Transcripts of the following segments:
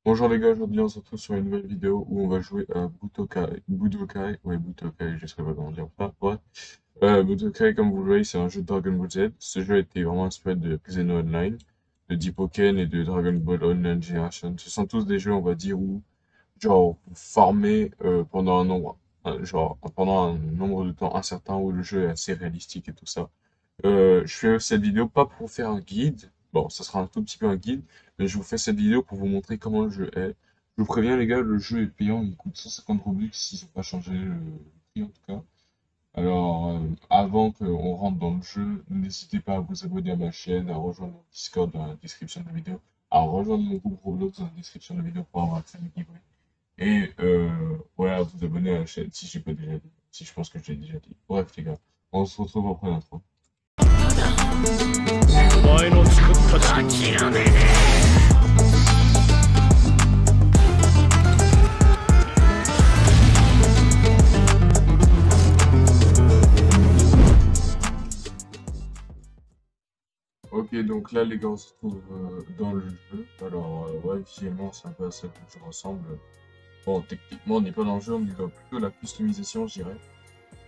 Bonjour les gars, aujourd'hui on se retrouve sur une nouvelle vidéo où on va jouer à Budokai, je sais pas comment dire ça, ouais. Budokai, comme vous le voyez, c'est un jeu de Dragon Ball Z. Ce jeu a été vraiment inspiré de Xeno Online, de Deepoken et de Dragon Ball Online Generation. Ce sont tous des jeux, on va dire, où, genre, vous farmez pendant pendant un nombre de temps incertain où le jeu est assez réalistique et tout ça. Je fais cette vidéo pas pour vous faire un guide. Bon, ça sera un tout petit peu un guide, mais je vous fais cette vidéo pour vous montrer comment le jeu est. Je vous préviens les gars, le jeu est payant, il coûte 150 Robux s'ils n'ont pas changé le prix en tout cas. Alors, avant qu'on rentre dans le jeu, n'hésitez pas à vous abonner à ma chaîne, à rejoindre mon Discord dans la description de la vidéo, à rejoindre mon groupe Roblox dans la description de la vidéo pour avoir accès à mes giveaways. Et ouais, à vous abonner à la chaîne si j'ai pas déjà dit, si je pense que je l'ai déjà dit. Bref les gars, on se retrouve après l'intro. お前の作った諦めねOk, donc là, les gars, on se trouve dans le jeu. Alors, ouais, visuellement, c'est un peu à ça que le jeu ressemble. Bon, techniquement, on n'est pas dans le jeu, on est dans plutôt la customisation, je dirais.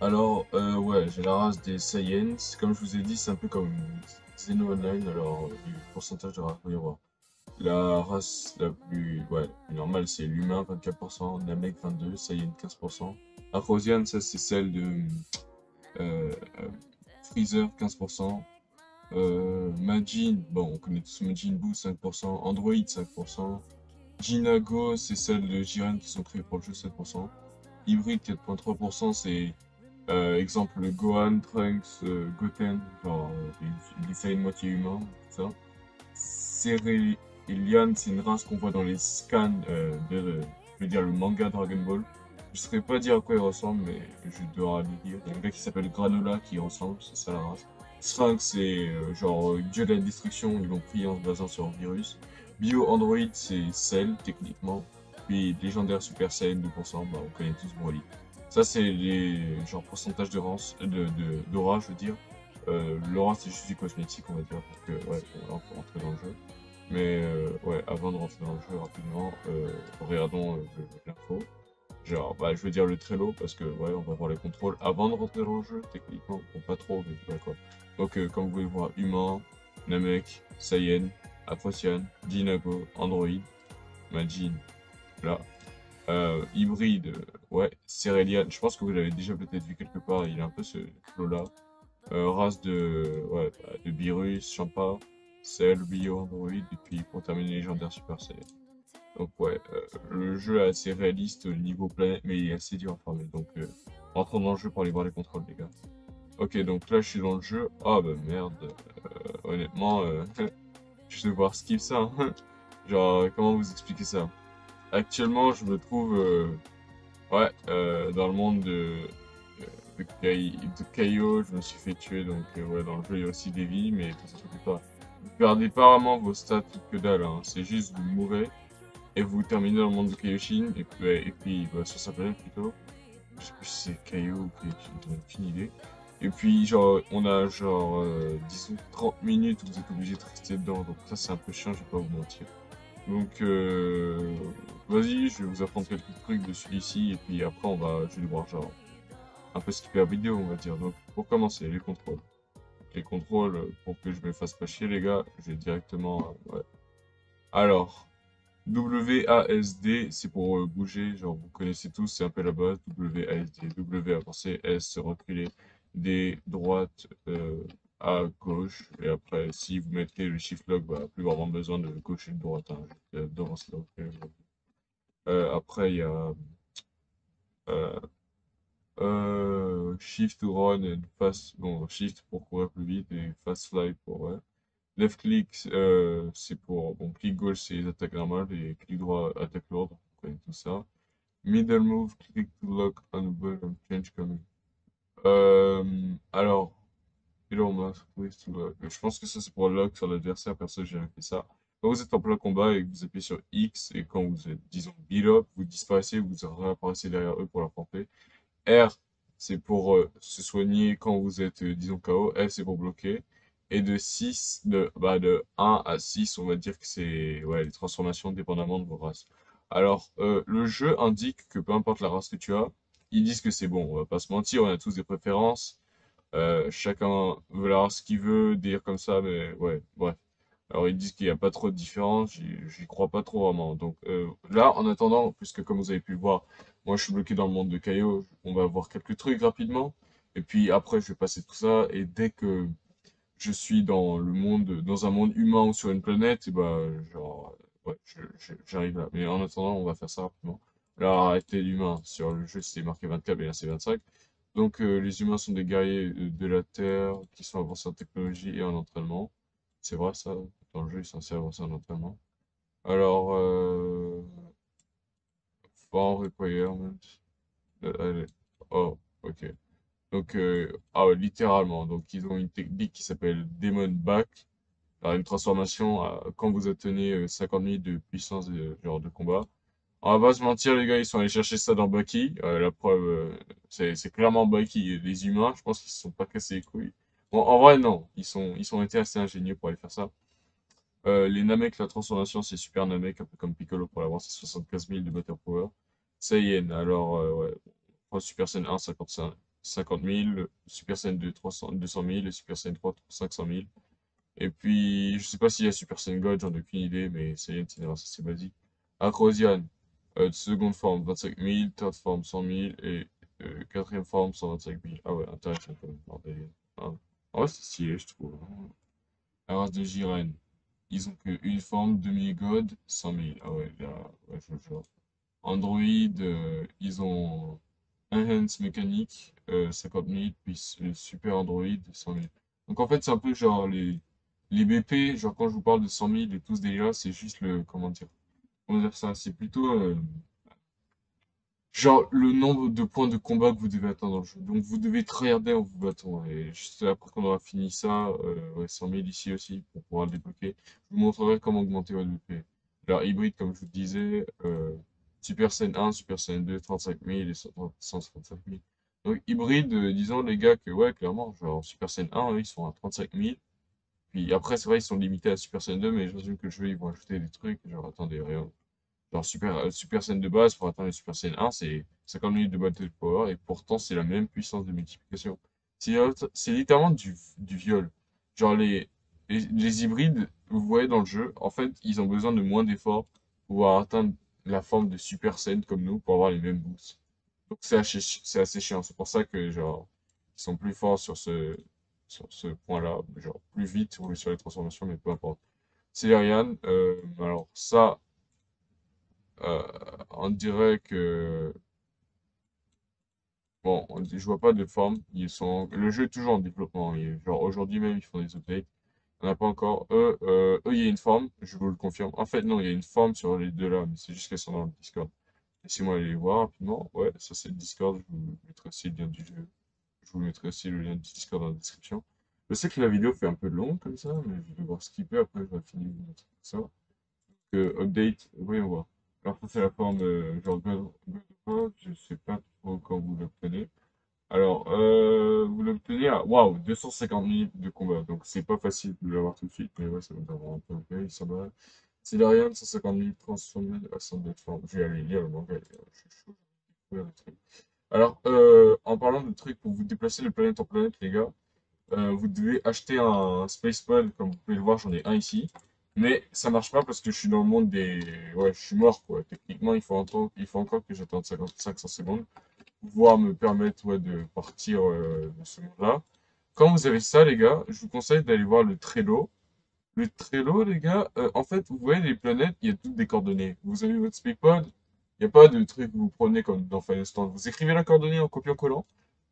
Alors, ouais, j'ai la race des Saiyans. Comme je vous ai dit, c'est un peu comme Xeno Online. Alors, du pourcentage de race, il va y avoir. La race la plus, ouais, plus normale, c'est l'humain, 24%, Namek, 22%, Saiyan, 15%. Afrosian, ça, c'est celle de euh, euh, Freezer, 15%. Majin, bon, on connaît tous Majin Buu, 5%, Android, 5%, Jinago, c'est celles de Jiren qui sont créées pour le jeu, 7%, Hybrid, 4,3%, c'est exemple Gohan, Trunks, Goten, genre des Saiyans moitié humains, tout ça. Cérélian, c'est une race qu'on voit dans les scans je veux dire, le manga Dragon Ball. Je ne saurais pas dire à quoi il ressemble, mais je dois le dire. Il y a un gars qui s'appelle Granola qui ressemble, c'est ça la race. Sphinx, c'est genre dieu de la destruction, ils l'ont pris en se basant sur un virus. Bio Android, c'est Cell, techniquement. Puis légendaire Super Saiyan 2%, bah, on connaît tous Broly. Ça, c'est les genre pourcentage de rance, d'aura, je veux dire. L'aura, c'est juste du cosmétique, on va dire, parce que, ouais, on peut rentrer dans le jeu. Mais, ouais, avant de rentrer dans le jeu rapidement, regardons l'info. Genre, bah, je veux dire le Trello, parce que, ouais, on va voir les contrôles avant de rentrer dans le jeu, techniquement. Bon, pas trop, mais d'accord. Donc, comme vous pouvez voir, Humain, Namek, Saiyan, Afrosian, Dinago, Android, Majin, là. Hybride, ouais, Cérélian, je pense que vous l'avez déjà peut-être vu quelque part, il a un peu ce flow-là. Race de, ouais, bah, de Beerus, Champa, Cell, Bio, Android, et puis pour terminer légendaire Super Saiyan. Donc ouais, le jeu est assez réaliste au niveau planète, mais il est assez dur à farmer. Donc rentrons dans le jeu pour aller voir les contrôles, les gars. Ok, donc là je suis dans le jeu. Ah bah merde, honnêtement, je vais devoir skip ça, hein. Genre, comment vous expliquer ça? Actuellement, je me trouve ouais, dans le monde de Kaio, je me suis fait tuer, donc ouais, dans le jeu il y a aussi des vies, mais ne vous inquiétez pas. Vous perdez pas vraiment vos stats que dalle, hein. C'est juste vous mourrez et vous terminez dans le monde de Kaioshin, et puis, ouais, et puis bah, sur sa planète plutôt. Je sais plus si c'est Kaio ou Kaioshin, j'en ai aucune idée. Et puis genre, on a genre, disons 30 minutes où vous êtes obligé de rester dedans, donc ça c'est un peu chiant, je vais pas vous mentir. Donc, vas-y, je vais vous apprendre quelques trucs de celui-ci, et puis après, je vais devoir, genre, un peu skipper la vidéo, on va dire. Donc, pour commencer, les contrôles. Les contrôles, pour que je me fasse pas chier, les gars, je vais directement, ouais. Alors, WASD, c'est pour bouger, genre, vous connaissez tous, c'est un peu la base. WASD, W avancer, S reculer, D droite, à gauche, et après, si vous mettez le shift lock, bah, plus vraiment besoin de gauche et de droite, hein, devant ce lock. Après, il y a euh, Shift to run et fast. Bon, Shift pour courir plus vite et Fast fly pour. Ouais. Left click, c'est pour. Bon, clic gauche, c'est les attaques normales et clic droit, attaque lourde. On connaît tout ça. Middle move, click to lock on button, change command. Alors, Hello, Mask, twist to lock. Je pense que ça, c'est pour lock sur l'adversaire. Perso, j'ai jamais fait ça. Quand vous êtes en plein combat et que vous appuyez sur X et quand vous êtes, disons, beat up, vous disparaissez, vous réapparaissez derrière eux pour leur frapper. R, c'est pour se soigner quand vous êtes, disons, KO. F, c'est pour bloquer. Et de 1 à 6, on va dire que c'est ouais, les transformations dépendamment de vos races. Alors, le jeu indique que peu importe la race que tu as, ils disent que c'est bon. On va pas se mentir, on a tous des préférences. Chacun veut la race qu'il veut, dire comme ça, mais ouais, bref. Alors ils disent qu'il n'y a pas trop de différence, j'y crois pas trop vraiment. Donc là, en attendant, puisque comme vous avez pu le voir, moi je suis bloqué dans le monde de Caillot, on va voir quelques trucs rapidement. Et puis après, je vais passer tout ça, et dès que je suis dans le monde, dans un monde humain ou sur une planète, et bah, genre, ouais, j'arrive là. Mais en attendant, on va faire ça rapidement. Là, arrêtez l'humain. Sur le jeu, c'est marqué 24, mais là, c'est 25. Donc, les humains sont des guerriers de la Terre qui sont avancés en technologie et en entraînement. C'est vrai, ça. Dans le jeu, ils sont assez avancés en entraînement. Alors, Farm Requirement. Allez. Oh, ok. Donc, ah ouais, littéralement. Donc, ils ont une technique qui s'appelle Demon Back. Alors, une transformation quand vous atteignez 50 000 de puissance genre de combat. On va pas se mentir, les gars, ils sont allés chercher ça dans Baki. La preuve, c'est clairement Baki. Les humains, je pense qu'ils se sont pas cassés les couilles. Bon, en vrai, non. Ils ont été assez ingénieux pour aller faire ça. Les Namek, la transformation, c'est Super Namek, un peu comme Piccolo pour l'avoir, c'est 75 000 de Battle Power. Saiyan, alors, ouais. Super Saiyan 1, 50 000. Super Saiyan 2, 200 000. Et Super Saiyan 3, 500 000. Et puis, je sais pas s'il y a Super Saiyan God, j'en ai aucune idée, mais Saiyan, c'est une race assez basique. Acrosian, seconde forme, 25 000, third forme, 100 000, et quatrième forme, 125 000. Ah ouais, intéressant quand même, bordel. Ah. Ouais, c'est stylé, je trouve. La race de Jiren, ils ont qu'une forme, demi-god, 100 000. Ah ouais, là, ouais, je vois. Android, ils ont Enhance mécanique, 50 000, puis Super Android, 100 000. Donc en fait, c'est un peu genre les BP, genre quand je vous parle de 100 000 et tous déjà, c'est juste le, comment dire ça, c'est plutôt genre le nombre de points de combat que vous devez atteindre dans le jeu. Donc vous devez tryharder en vous battant. Et juste après qu'on aura fini ça, ouais, 100 000 ici aussi pour pouvoir le débloquer. Je vous montrerai comment augmenter votre BP. Alors hybride, comme je vous disais, Super Saiyan 1, Super Saiyan 2, 35 000 et 135 000. Donc hybride, disons les gars que ouais, clairement, genre Super Saiyan 1, eux, ils sont à 35 000. Puis après, c'est vrai, ils sont limités à Super Saiyan 2, mais je présume que le jeu, ils vont ajouter des trucs. Genre, attendez, rien. Genre Super Saiyan de base pour atteindre le Super Saiyan 1, c'est 50 minutes de battle power et pourtant c'est la même puissance de multiplication. C'est littéralement du viol. Genre les hybrides, vous voyez dans le jeu, en fait, ils ont besoin de moins d'efforts pour pouvoir atteindre la forme de Super Saiyan comme nous pour avoir les mêmes boosts. Donc c'est assez chiant. C'est pour ça que genre ils sont plus forts sur ce point-là. Genre plus vite sur les transformations, mais peu importe. Célériane, alors ça. Euh, on dirait que bon, je vois pas de forme. Le jeu est toujours en développement. Genre aujourd'hui même, ils font des updates. On n'a pas encore. Il y a une forme. Je vous le confirme. En fait, non, il y a une forme sur les deux là, mais c'est juste qu'elles sont dans le Discord. Laissez-moi aller les voir rapidement. Ouais, ça c'est le Discord. Je vous mettrai aussi le lien du jeu. Je vous mettrai aussi le lien du Discord dans la description. Je sais que la vidéo fait un peu long comme ça, mais je vais devoir skipper. Après, je vais finir de vous montrer tout ça. Update, voyons voir. Alors ça c'est la forme genre God of War, je sais pas trop quand vous l'obtenez. Alors vous l'obtenez à waouh 250 minutes de combat, donc c'est pas facile de l'avoir tout de suite, mais ouais ça va avoir un peu ok, ça va. Célarium 150 minutes transformé à 102 formes. Je vais aller lire le manga, je suis chaud, je vais découvrir le truc. Alors en parlant de trucs pour vous déplacer de planète en planète les gars, vous devez acheter un Spacepad, comme vous pouvez le voir, j'en ai un ici. Mais ça marche pas parce que je suis dans le monde des... Ouais, je suis mort, quoi. Techniquement, il faut encore que j'attende 500 secondes pour pouvoir me permettre ouais, de partir de ce monde-là. Quand vous avez ça, les gars, je vous conseille d'aller voir le Trello. Le Trello, les gars, en fait, vous voyez les planètes, il y a toutes des coordonnées. Vous avez votre Spacepad, il n'y a pas de truc que vous prenez comme dans Final Stand. Vous écrivez la coordonnée en copiant-collant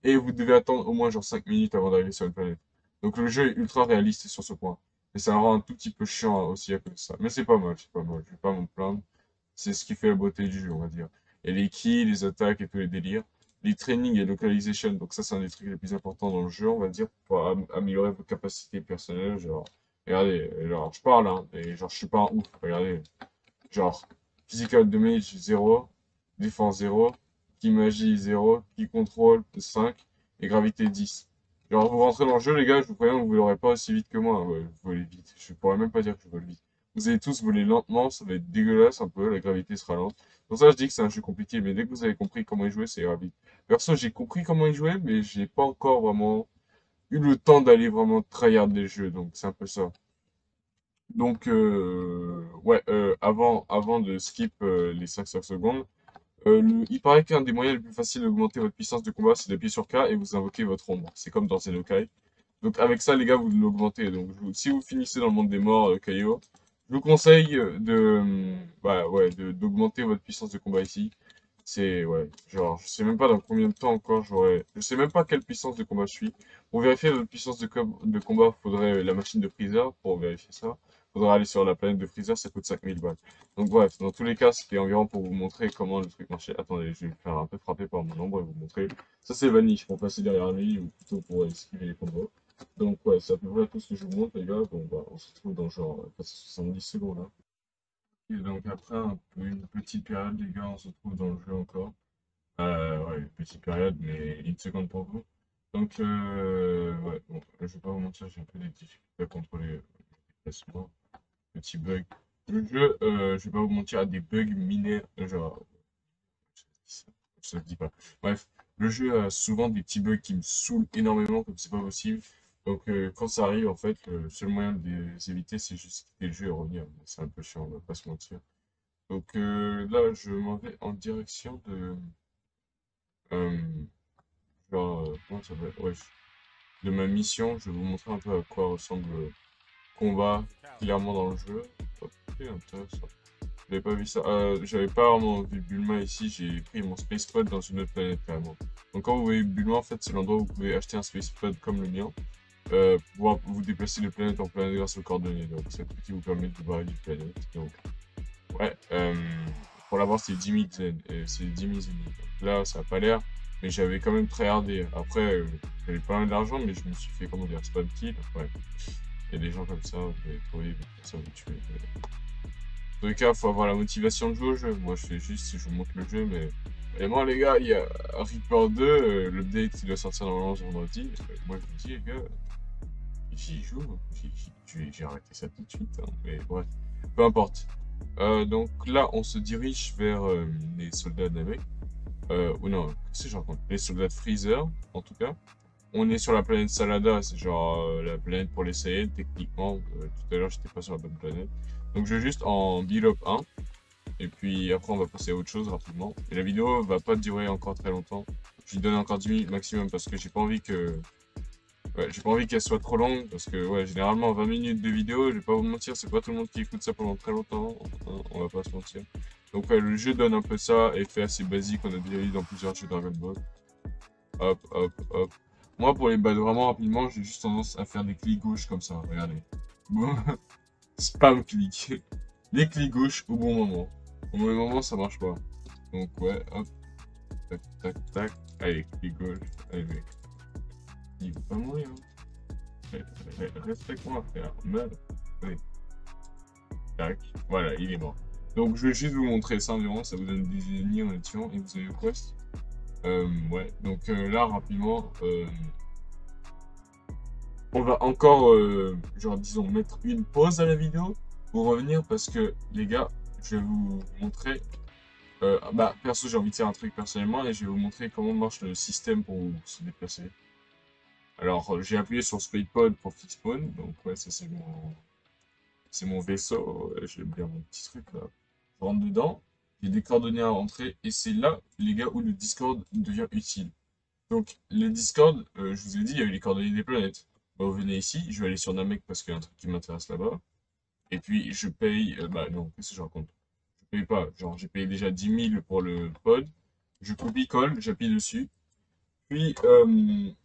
et vous devez attendre au moins genre 5 minutes avant d'arriver sur une planète. Donc le jeu est ultra réaliste sur ce point. Et ça rend un tout petit peu chiant aussi à cause de ça. Mais c'est pas mal, c'est pas mal. Je vais pas m'en plaindre. C'est ce qui fait la beauté du jeu, on va dire. Et les kills, les attaques et tous les délires. Les trainings et localization, donc ça c'est un des trucs les plus importants dans le jeu, on va dire, pour améliorer vos capacités personnelles. Genre, regardez, genre je parle, hein, et genre je suis pas un ouf. Regardez, genre physical damage 0, défense 0, ki magie 0, ki contrôle 5 et gravité 10. Genre, vous rentrez dans le jeu, les gars, je vous préviens, vous volerez pas aussi vite que moi. Ouais, vous volez vite. Je pourrais même pas dire que je vole vite. Vous allez tous voler lentement, ça va être dégueulasse un peu, la gravité sera lente. Pour ça, je dis que c'est un jeu compliqué, mais dès que vous avez compris comment y jouer, c'est rapide. Perso, j'ai compris comment y jouer, mais j'ai pas encore vraiment eu le temps d'aller vraiment tryharder le jeu, donc c'est un peu ça. Donc, ouais, avant de skip les 5 secondes, il paraît qu'un des moyens les plus faciles d'augmenter votre puissance de combat, c'est d'appuyer sur K et vous invoquez votre ombre. C'est comme dans Xenokai. Donc avec ça, les gars, vous l'augmentez. Donc si vous finissez dans le monde des morts, KO, je vous conseille bah, ouais, d'augmenter votre puissance de combat ici. C'est, ouais, genre, je sais même pas dans combien de temps encore j'aurai. Je sais même pas quelle puissance de combat je suis. Pour vérifier votre puissance de combat, faudrait la machine de Freezer pour vérifier ça. Faudra aller sur la planète de Freezer, ça coûte 5000 balles. Donc bref, dans tous les cas, c'était environ pour vous montrer comment le truc marchait. Attendez, je vais me faire un peu frapper par mon ombre et vous montrer. Ça c'est Vanish pour passer derrière lui ou plutôt pour esquiver les combos. Donc ouais, c'est à peu près tout ce que je vous montre les gars. Donc bah, on se retrouve dans genre 70 secondes là. Et donc après une petite période les gars, on se retrouve dans le jeu encore. Ouais, une petite période, mais une seconde pour vous. Donc ouais, bon, je vais pas vous mentir, j'ai un peu des difficultés à contrôler les déplacements, petits bugs. Le jeu, je vais pas vous mentir, a des bugs mineurs, genre, ça se dit pas. Bref, le jeu a souvent des petits bugs qui me saoulent énormément, comme c'est pas possible. Donc quand ça arrive, en fait, le seul moyen de les éviter, c'est juste quitter le jeu et revenir. C'est un peu chiant, on va pas se mentir. Donc là, je m'en vais en direction de... euh, genre, comment ça s'appelle? Ouais, de ma mission. Je vais vous montrer un peu à quoi ressemble le combat clairement dans le jeu. Ok, intéressant. J'avais pas vu ça. J'avais pas vraiment vu Bulma ici. J'ai pris mon space pod dans une autre planète carrément. Donc quand vous voyez Bulma, en fait, c'est l'endroit où vous pouvez acheter un space pod comme le mien. Pour pouvoir vous déplacer de planète en planète grâce aux coordonnées. Donc c'est ce qui vous permet de voir une planète. Donc ouais, pour l'avoir c'est 10 000 zen. C'est 10 000 zen. Donc là, ça a pas l'air. Mais j'avais quand même très hardé. Après, j'avais pas mal d'argent, mais je me suis fait, comment dire, spam kill. Ouais. Il y a des gens comme ça, vous allez trouver, ça vous tuer. Dans tous les cas, faut avoir la motivation de jouer au jeu. Moi, je fais juste si je vous montre le jeu, mais vraiment, les gars, il y a Reaper 2, l'update qui doit sortir normalement ce vendredi. Moi, je vous dis, les gars, j'y joue. J'ai arrêté ça tout de suite, hein, mais bref, peu importe. Donc là, on se dirige vers les soldats Namek. Ou non, qu'est-ce que je raconte? Les soldats de Freezer, en tout cas. On est sur la planète Salada, c'est genre la planète pour les Saiyans, techniquement. Tout à l'heure, j'étais pas sur la bonne planète. Donc je vais juste en build up 1. Et puis après, on va passer à autre chose rapidement. Et la vidéo va pas durer encore très longtemps. Je lui donne encore 10 minutes maximum parce que j'ai pas envie que. Ouais, j'ai pas envie qu'elle soit trop longue. Parce que, ouais, généralement, 20 minutes de vidéo, je vais pas vous mentir, c'est pas tout le monde qui écoute ça pendant très longtemps. Hein, on va pas se mentir. Donc, ouais, le jeu donne un peu ça. Effet assez basique, on a déjà eu dans plusieurs jeux Dragon Ball. Hop, hop, hop. Moi, pour les battre vraiment rapidement, j'ai juste tendance à faire des clics gauche comme ça. Regardez. Boum. Spam clic. Les clics gauche au bon moment. Au mauvais moment, ça marche pas. Donc, ouais, hop. Tac, tac, tac. Allez, clic gauche. Allez, mec. Il veut pas mourir. Hein. Respecte-moi, frère. Meurs. Allez. Tac. Voilà, il est mort. Donc, je vais juste vous montrer ça environ. Ça vous donne des ennemis en tuant. Et vous avez le quest. Ouais. Donc, là, rapidement. On va encore, genre, disons, mettre une pause à la vidéo pour revenir parce que, les gars, je vais vous montrer. Bah, perso, j'ai envie de faire un truc personnellement et je vais vous montrer comment marche le système pour se déplacer. Alors, j'ai appuyé sur SpacePod pour fix spawn, donc ouais, ça c'est mon vaisseau. J'ai bien mon petit truc là. Je rentre dedans, j'ai des coordonnées à entrer et c'est là, les gars, où le Discord devient utile. Donc, les Discord, je vous ai dit, il y a eu les coordonnées des planètes. Bah, vous venez ici, je vais aller sur Namek parce qu'il y a un truc qui m'intéresse là-bas. Et puis, je paye, bah non, qu'est-ce que je raconte? Je paye pas, genre, j'ai payé déjà 10 000 pour le pod. Je copie-colle, j'appuie dessus. Puis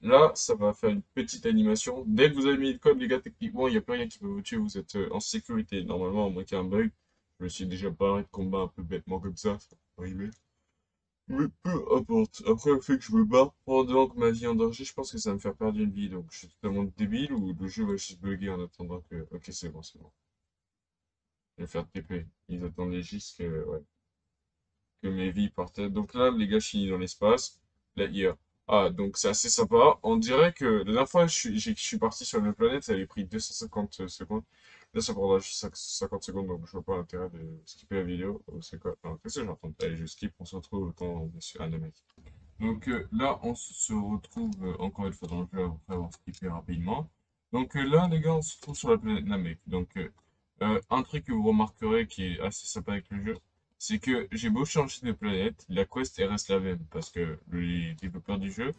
là, ça va faire une petite animation. Dès que vous avez mis le code, les gars, techniquement, il n'y a plus rien qui peut vous tuer. Vous êtes en sécurité. Normalement, à moins qu'il y ait un bug. Je me suis déjà barré de combat un peu bêtement comme ça peut arriver. Mais peu importe. Après, le fait que je me barre pendant que ma vie est en danger, je pense que ça va me faire perdre une vie. Donc, je suis totalement débile ou le jeu va juste bugger en attendant que. Ok, c'est bon, c'est bon. Je vais faire TP. Ils attendaient juste que, ouais, que mes vies partaient. Donc là, les gars, je suis dans l'espace. Là, hier. Ah, donc c'est assez sympa. On dirait que la dernière fois je suis parti sur une planète, ça avait pris 250 secondes. Là, ça prendra juste 50 secondes, donc je vois pas l'intérêt de skipper la vidéo. Oh, c'est quoi? Non, qu'est-ce que j'entends? Allez, je skip, on se retrouve autant, monsieur Anamek. Donc là, on se retrouve encore une fois dans le jeu après avoir skippé rapidement. Donc là, les gars, on se retrouve sur la planète Namek. Donc un truc que vous remarquerez qui est assez sympa avec le jeu, c'est que j'ai beau changer de planète, la quest elle reste la même parce que les développeurs du jeu,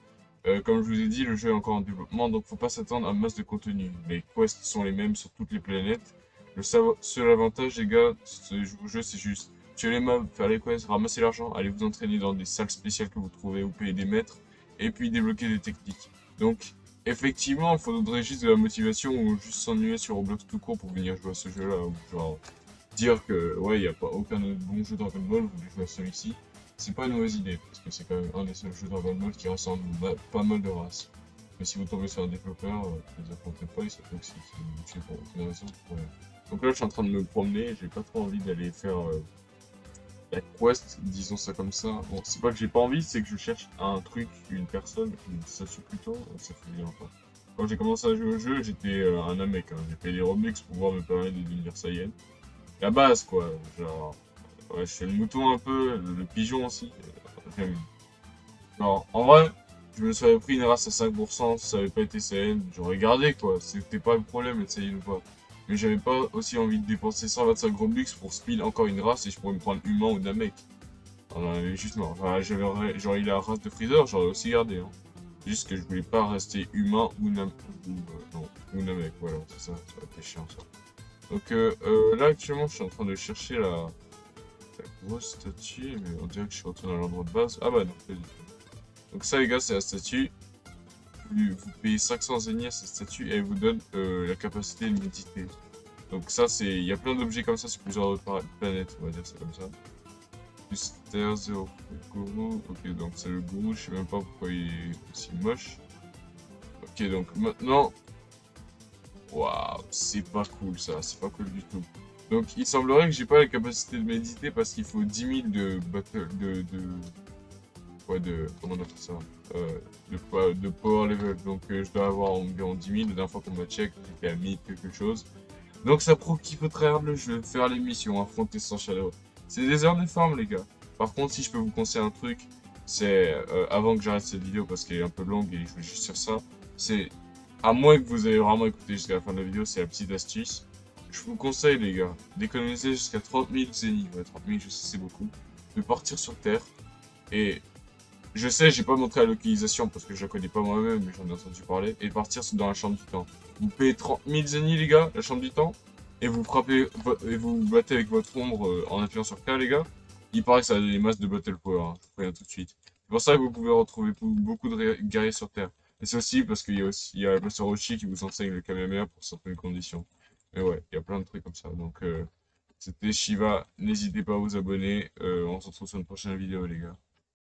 comme je vous ai dit, le jeu est encore en développement, donc faut pas s'attendre à masse de contenu. Les quests sont les mêmes sur toutes les planètes. Seul avantage, les gars, de ce jeu, c'est juste tuer les mobs, faire les quests, ramasser l'argent, aller vous entraîner dans des salles spéciales que vous trouvez ou payer des maîtres, et puis débloquer des techniques. Donc, effectivement, il faudrait juste de la motivation ou juste s'ennuyer sur Roblox tout court pour venir jouer à ce jeu-là, ou genre dire que ouais, il n'y a pas aucun autre bon jeu Dragon Ball, vous voulez jouer à celui-ci, c'est pas une mauvaise idée, parce que c'est quand même un des seuls jeux Dragon Ball qui rassemble pas mal de races. Mais si vous tombez sur un développeur, ne vous affrontez pas, il se peut que c'est pour aucune raison. Ouais. Donc là, je suis en train de me promener, j'ai pas trop envie d'aller faire la quest, disons ça comme ça. Bon, c'est pas que j'ai pas envie, c'est que je cherche un truc, une personne, une statue plutôt, ça fait bien longtemps. Quand j'ai commencé à jouer au jeu, j'étais un mec, hein. J'ai fait des Robux pour pouvoir me permettre de devenir Saiyan. La base, quoi, genre, ouais, je fais le mouton un peu, le pigeon aussi. J'aime. Non, en vrai, je me serais pris une race à 5%, si ça avait pas été Saiyan, j'aurais gardé, quoi. C'était pas le problème, être Saiyan ou pas. Mais j'avais pas aussi envie de dépenser 125 Robux pour speed encore une race et je pourrais me prendre humain ou Namek. J'en avais juste marre. Enfin, j'aurais eu la race de Freezer, j'aurais aussi gardé. Hein. Juste que je voulais pas rester humain ou, non, ou Namek, voilà, c'est ça, ça aurait été chiant ça. Donc là actuellement je suis en train de chercher la grosse statue, mais on dirait que je suis retourné à l'endroit de base. Ah bah non, pas du tout. Donc ça les gars c'est la statue. Vous payez 500 zénith à cette statue et elle vous donne la capacité de méditer. Donc ça c'est, il y a plein d'objets comme ça sur plusieurs autres planètes, on va dire ça comme ça. Plus Terre, 0 gourou. Ok, donc c'est le gourou, je sais même pas pourquoi il est aussi moche. Ok, donc maintenant. Waouh, c'est pas cool ça, c'est pas cool du tout. Donc il semblerait que j'ai pas la capacité de méditer parce qu'il faut 10 000 de battle. Ouais, comment on appelle ça de power level. Donc je dois avoir environ 10 000. La dernière fois qu'on m'a check, j'étais à 1000 quelque chose. Donc ça prouve qu'il faut tryhard le jeu, faire les missions, affronter sans shadow. C'est des heures de farm les gars. Par contre si je peux vous conseiller un truc, c'est avant que j'arrête cette vidéo parce qu'elle est un peu longue et je vais juste sur ça, c'est à moins que vous ayez vraiment écouté jusqu'à la fin de la vidéo, c'est la petite astuce. Je vous conseille les gars, d'économiser jusqu'à 30 000 zénith, ouais 30 000 je sais c'est beaucoup, de partir sur Terre et je sais, j'ai pas montré la localisation parce que je la connais pas moi-même, mais j'en ai entendu parler. Et partir dans la chambre du temps. Vous payez 30 000 zénith, les gars, la chambre du temps. Et vous frappez, et vous battez avec votre ombre en appuyant sur K, les gars. Il paraît que ça a des masses de battle power, hein, je vous préviens tout de suite. C'est pour ça que vous pouvez retrouver beaucoup de guerriers sur Terre. Et c'est aussi parce qu'il y a aussi, il y a la Master Roshi qui vous enseigne le Kamehameha pour certaines conditions. Mais ouais, il y a plein de trucs comme ça. Donc, c'était Shiva. N'hésitez pas à vous abonner. On se retrouve sur une prochaine vidéo, les gars.